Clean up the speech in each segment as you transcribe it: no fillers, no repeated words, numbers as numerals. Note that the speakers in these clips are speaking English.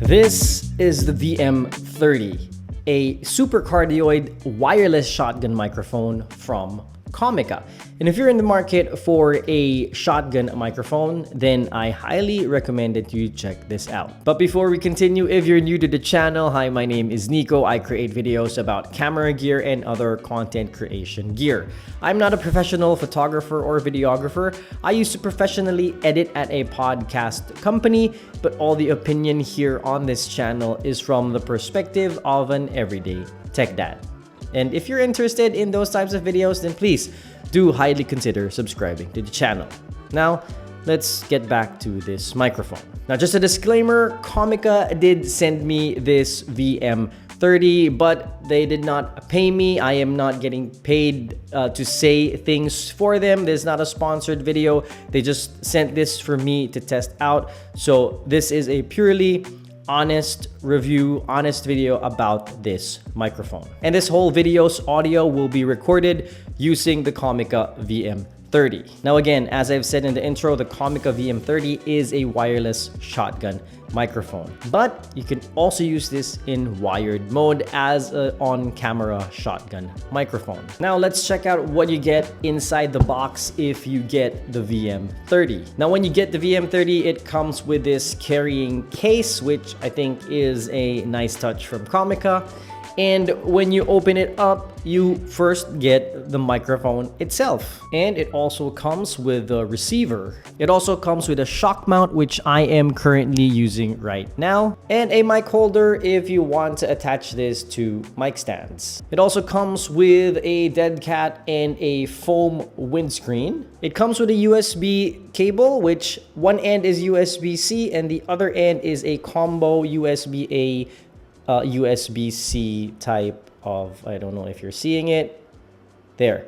This is the VM30, a super cardioid wireless shotgun microphone from Comica. And if you're in the market for a shotgun microphone, then I highly recommend that you check this out. But before we continue, if you're new to the channel, hi, my name is Nico. I create videos about camera gear and other content creation gear. I'm not a professional photographer or videographer. I used to professionally edit at a podcast company, but all the opinion here on this channel is from the perspective of an everyday tech dad. And if you're interested in those types of videos, then please do highly consider subscribing to the channel. Now, let's get back to this microphone. Now, just a disclaimer, Comica did send me this VM30, but they did not pay me. I am not getting paid to say things for them. This is not a sponsored video. They just sent this for me to test out. So this is a purely honest review, honest video about this microphone. And this whole video's audio will be recorded using the Comica VM30. Now again, as I've said in the intro, the Comica VM30 is a wireless shotgun microphone, but you can also use this in wired mode as an on-camera shotgun microphone. Now let's check out what you get inside the box if you get the VM30. Now when you get the VM30, it comes with this carrying case, which I think is a nice touch from Comica. And when you open it up, you first get the microphone itself. And it also comes with a receiver. It also comes with a shock mount, which I am currently using right now, and a mic holder if you want to attach this to mic stands. It also comes with a dead cat and a foam windscreen. It comes with a USB cable, which one end is USB-C and the other end is a combo USB-A USB-C type of, I don't know if you're seeing it there,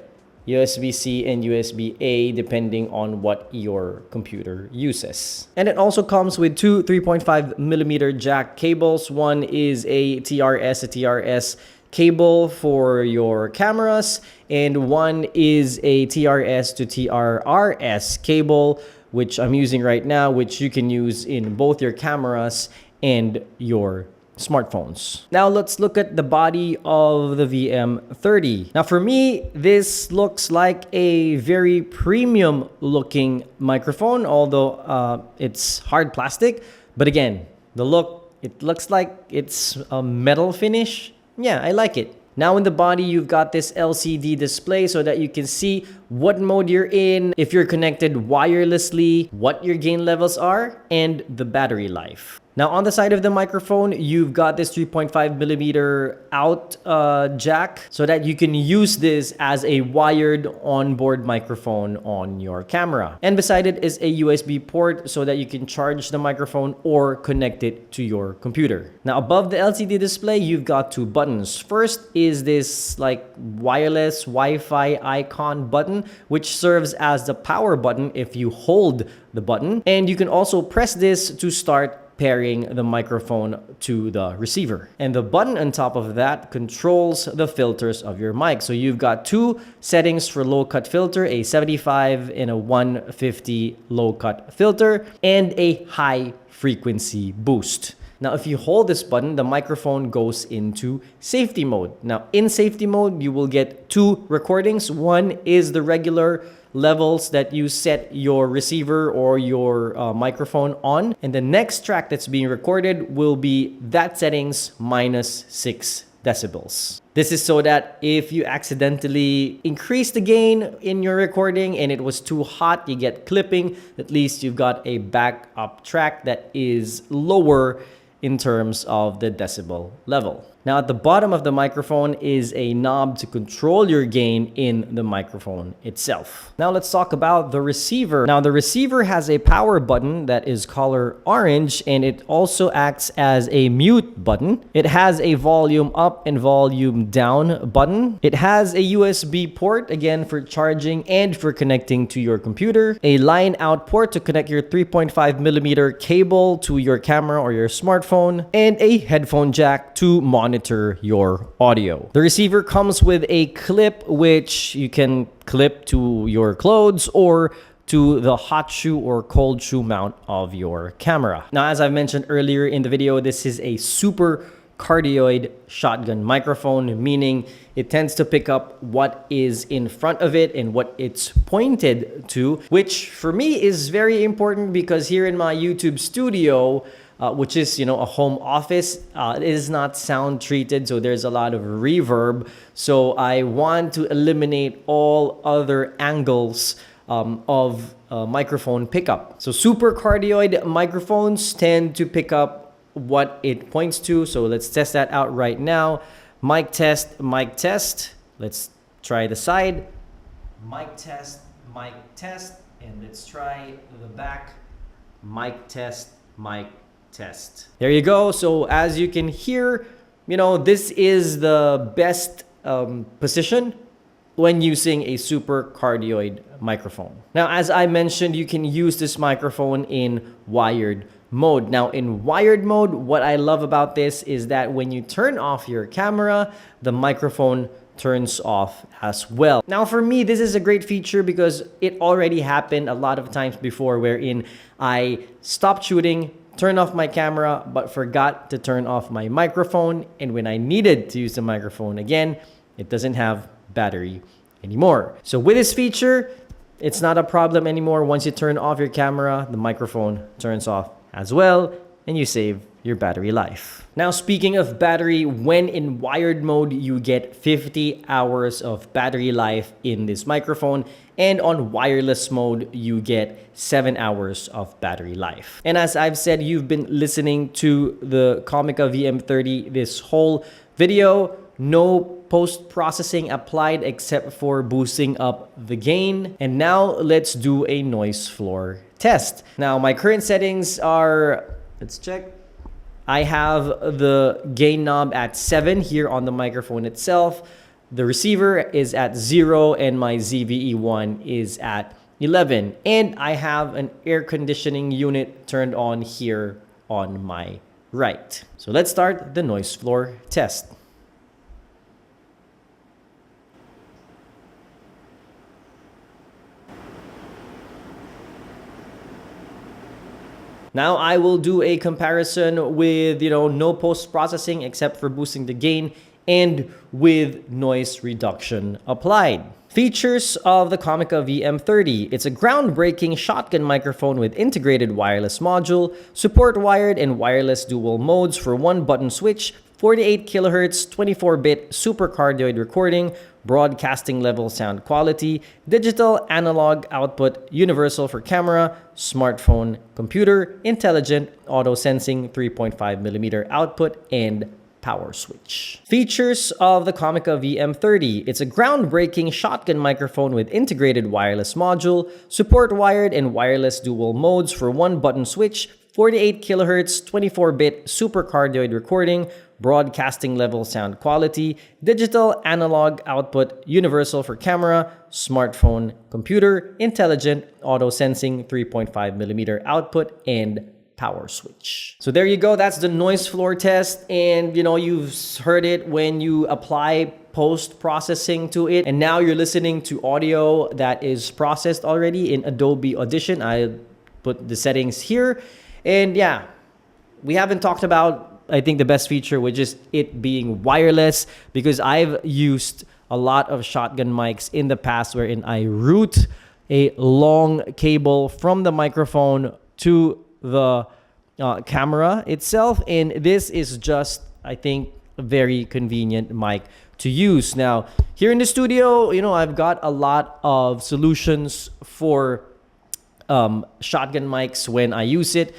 USB-C and USB-A depending on what your computer uses. And it also comes with two 3.5mm jack cables. One is a TRS cable for your cameras, and one is a TRS to TRRS cable, which I'm using right now, which you can use in both your cameras and your smartphones. Now let's look at the body of the VM30. Now for me, this looks like a very premium looking microphone, although it's hard plastic. But again, the look, it looks like it's a metal finish. Yeah, I like it. Now in the body, you've got this LCD display so that you can see what mode you're in, if you're connected wirelessly, what your gain levels are, and the battery life. Now on the side of the microphone, you've got this 3.5mm out jack so that you can use this as a wired onboard microphone on your camera. And beside it is a USB port so that you can charge the microphone or connect it to your computer. Now above the LCD display, you've got two buttons. First is this like wireless Wi-Fi icon button, which serves as the power button if you hold the button. And you can also press this to start pairing the microphone to the receiver. And the button on top of that controls the filters of your mic. So you've got two settings for low cut filter, a 75 and a 150 low cut filter, and a high frequency boost. Now, if you hold this button, the microphone goes into safety mode. Now, in safety mode, you will get two recordings. One is the regular levels that you set your receiver or your microphone on. And the next track that's being recorded will be that settings minus 6 decibels. This is so that if you accidentally increase the gain in your recording and it was too hot, you get clipping, at least you've got a backup track that is lower in terms of the decibel level. Now at the bottom of the microphone is a knob to control your gain in the microphone itself. Now let's talk about the receiver. Now the receiver has a power button that is color orange, and it also acts as a mute button. It has a volume up and volume down button. It has a USB port, again for charging and for connecting to your computer. A line out port to connect your 3.5mm cable to your camera or your smartphone, and a headphone jack to monitor your audio. The receiver comes with a clip which you can clip to your clothes or to the hot shoe or cold shoe mount of your camera. Now, as I mentioned earlier in the video, this is a super cardioid shotgun microphone, meaning it tends to pick up what is in front of it and what it's pointed to, which for me is very important because here in my YouTube studio, which is, a home office, it is not sound treated, so there's a lot of reverb. So I want to eliminate all other angles of microphone pickup. So super cardioid microphones tend to pick up what it points to. So let's test that out right now. Mic test, mic test. Let's try the side. Mic test, and let's try the back. Mic test, mic test. There you go. So as you can hear, this is the best position when using a super cardioid microphone. Now, as I mentioned, you can use this microphone in wired mode. Now, in wired mode, what I love about this is that when you turn off your camera, the microphone turns off as well. Now, for me, this is a great feature because it already happened a lot of times before wherein I stopped shooting, turned off my camera, but forgot to turn off my microphone. And when I needed to use the microphone again, it doesn't have battery anymore. So with this feature, it's not a problem anymore. Once you turn off your camera, the microphone turns off as well, and you save your battery life. Now, speaking of battery, when in wired mode, you get 50 hours of battery life in this microphone, and on wireless mode, you get 7 hours of battery life. And as I've said, you've been listening to the Comica VM30 this whole video. No post-processing applied except for boosting up the gain. And now let's do a noise floor test. Now, my current settings are, let's check. I have the gain knob at 7 here on the microphone itself. The receiver is at 0 and my ZVE1 is at 11. And I have an air conditioning unit turned on here on my right. So let's start the noise floor test. Now I will do a comparison with, no post-processing except for boosting the gain and with noise reduction applied. Features of the Comica VM30. It's a groundbreaking shotgun microphone with integrated wireless module, support wired and wireless dual modes for one button switch, 48 kHz, 24-bit super cardioid recording, broadcasting level sound quality, digital analog output, universal for camera, smartphone, computer, intelligent, auto sensing, 3.5mm output, and power switch. Features of the Comica VM30. It's a groundbreaking shotgun microphone with integrated wireless module, support wired and wireless dual modes for one button switch, 48 kHz, 24-bit super cardioid recording, broadcasting level sound quality, digital analog output, universal for camera, smartphone, computer, intelligent, auto sensing, 3.5mm output, and power switch. So there you go. That's the noise floor test. And you've heard it when you apply post-processing to it. And now you're listening to audio that is processed already in Adobe Audition. I put the settings here. And yeah, we haven't talked about, I think, the best feature, which is it being wireless, because I've used a lot of shotgun mics in the past wherein I route a long cable from the microphone to the camera itself. And this is just, I think, a very convenient mic to use. Now, here in the studio, I've got a lot of solutions for shotgun mics when I use it.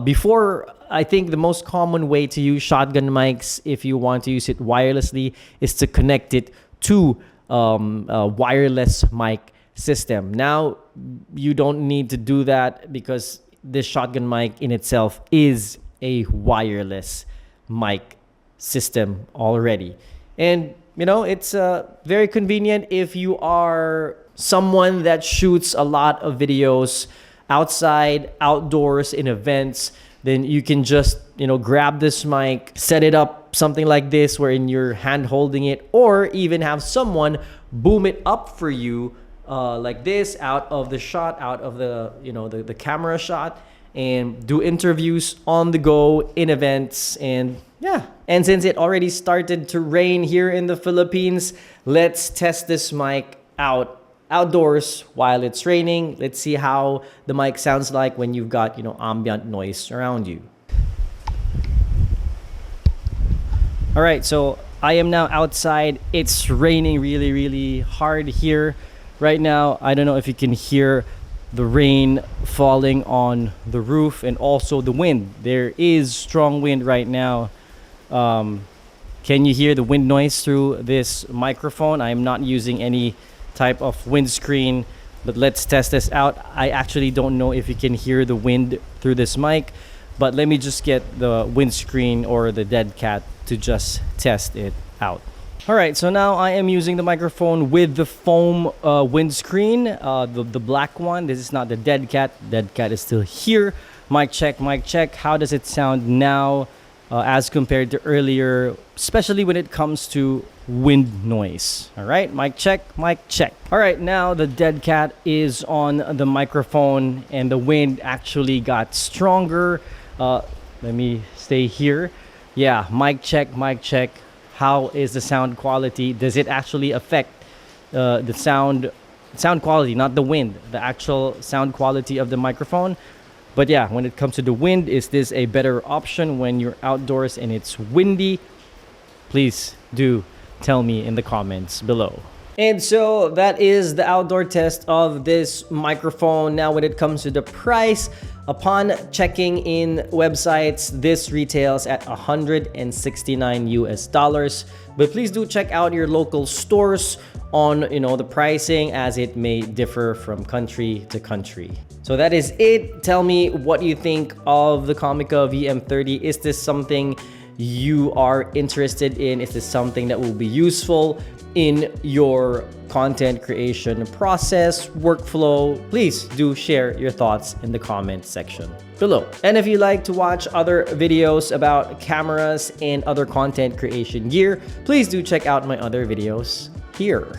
Before, I think the most common way to use shotgun mics, if you want to use it wirelessly, is to connect it to a wireless mic system. Now, you don't need to do that because this shotgun mic in itself is a wireless mic system already. And, it's very convenient if you are someone that shoots a lot of videos outside, outdoors, in events. Then you can just, grab this mic, set it up something like this wherein you're hand holding it, or even have someone boom it up for you like this out of the shot, out of the, you know, the camera shot, and do interviews on the go in events. And yeah, and since it already started to rain here in the Philippines, let's test this mic out outdoors while it's raining. Let's see how the mic sounds like when you've got, you know, ambient noise around you. All right, so I am now outside. It's raining really, really hard here right now. I don't know if you can hear the rain falling on the roof and also the wind. There is strong wind right now. Can you hear the wind noise through this microphone? I'm not using any type of windscreen, but let's test this out. I actually don't know if you can hear the wind through this mic, but let me just get the windscreen or the dead cat to just test it out. All right, so now I am using the microphone with the foam windscreen, the black one. This is not the dead cat. Dead cat is still here. Mic check, mic check. How does it sound now as compared to earlier, especially when it comes to wind noise? All right, mic check, mic check. All right, now the dead cat is on the microphone and the wind actually got stronger. Let me stay here. Yeah, mic check, mic check. How is the sound quality? Does it actually affect the sound quality, not the wind, the actual sound quality of the microphone? But yeah, when it comes to the wind, is this a better option when you're outdoors and it's windy? Please do tell me in the comments below. And so that is the outdoor test of this microphone. Now, when it comes to the price, upon checking in websites, this retails at $169 US. But please do check out your local stores on, you know, the pricing, as it may differ from country to country. So that is it. Tell me what you think of the Comica VM30. Is this something you are interested in? Is this something that will be useful in your content creation process, workflow? Please do share your thoughts in the comment section below. And if you like to watch other videos about cameras and other content creation gear, please do check out my other videos here.